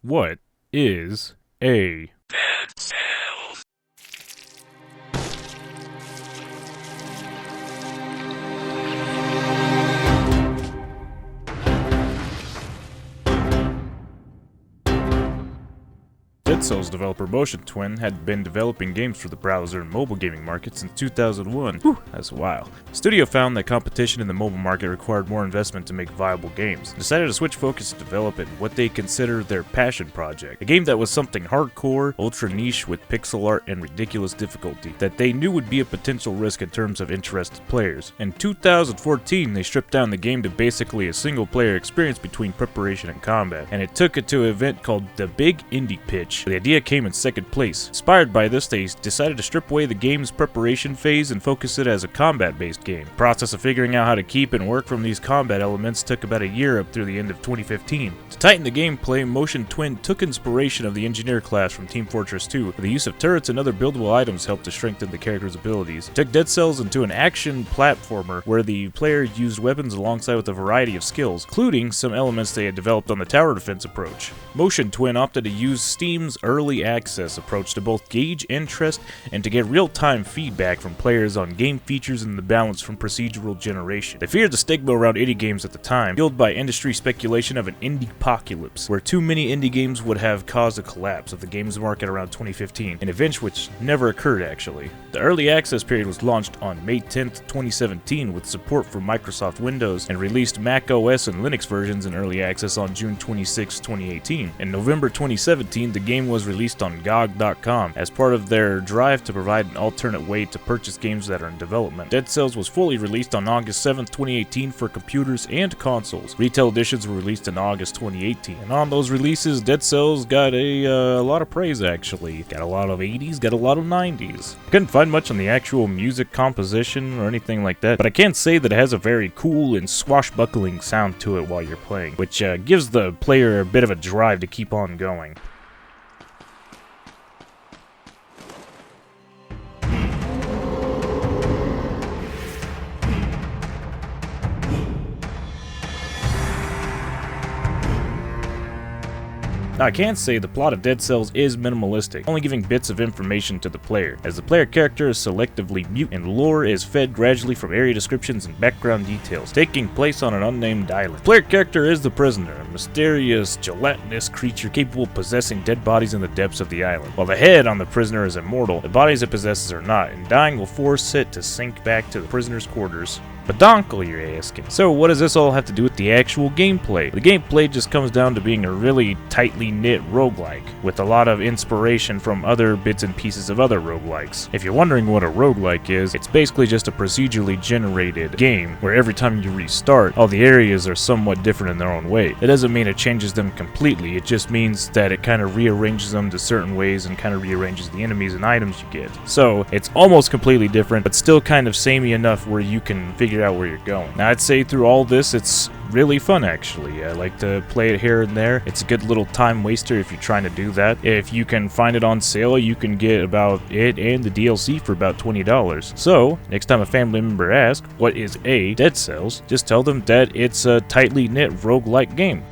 What is a Dead Cells developer Motion Twin had been developing games for the browser and mobile gaming market since 2001. Whew, that's a while. The studio found that competition in the mobile market required more investment to make viable games, and decided to switch focus to develop it in what they consider their passion project. A game that was something hardcore, ultra niche with pixel art and ridiculous difficulty that they knew would be a potential risk in terms of interested players. In 2014, they stripped down the game to basically a single player experience between preparation and combat, and it took it to an event called the Big Indie Pitch. The idea came in second place. Inspired by this, they decided to strip away the game's preparation phase and focus it as a combat-based game. The process of figuring out how to keep and work from these combat elements took about a year up through the end of 2015. To tighten the gameplay, Motion Twin took inspiration of the engineer class from Team Fortress 2, where the use of turrets and other buildable items helped to strengthen the character's abilities. It took Dead Cells into an action platformer where the player used weapons alongside with a variety of skills, including some elements they had developed on the tower defense approach. Motion Twin opted to use Steam's early access approach to both gauge interest and to get real-time feedback from players on game features and the balance from procedural generation. They feared the stigma around indie games at the time, fueled by industry speculation of an indie-pocalypse, where too many indie games would have caused a collapse of the games market around 2015, an event which never occurred actually. The early access period was launched on May 10th, 2017 with support for Microsoft Windows and released Mac OS and Linux versions in early access on June 26, 2018. In November 2017, the game was released on GOG.com as part of their drive to provide an alternate way to purchase games that are in development. Dead Cells was fully released on August 7, 2018 for computers and consoles. Retail editions were released in August 2018, and on those releases, Dead Cells got a lot of praise actually. Got a lot of 80s, got a lot of 90s. Couldn't find much on the actual music composition or anything like that, but I can say that it has a very cool and swashbuckling sound to it while you're playing, which gives the player a bit of a drive to keep on going. Now, I can say the plot of Dead Cells is minimalistic, only giving bits of information to the player, as the player character is selectively mute and lore is fed gradually from area descriptions and background details, taking place on an unnamed island. The player character is the prisoner, a mysterious, gelatinous creature capable of possessing dead bodies in the depths of the island. While the head on the prisoner is immortal, the bodies it possesses are not, and dying will force it to sink back to the prisoner's quarters. Badonkle, you're asking. So what does this all have to do with the actual gameplay? The gameplay just comes down to being a really tightly knit roguelike, with a lot of inspiration from other bits and pieces of other roguelikes. If you're wondering what a roguelike is, it's basically just a procedurally generated game where every time you restart, all the areas are somewhat different in their own way. It doesn't mean it changes them completely, it just means that it kind of rearranges them to certain ways and kind of rearranges the enemies and items you get. So it's almost completely different, but still kind of samey enough where you can figure out where you're going. Now, I'd say through all this, it's really fun actually. I like to play it here and there. It's a good little time waster if you're trying to do that. If you can find it on sale, you can get about it and the DLC for about $20. So, next time a family member asks, what is a Dead Cells, just tell them that it's a tightly knit roguelike game.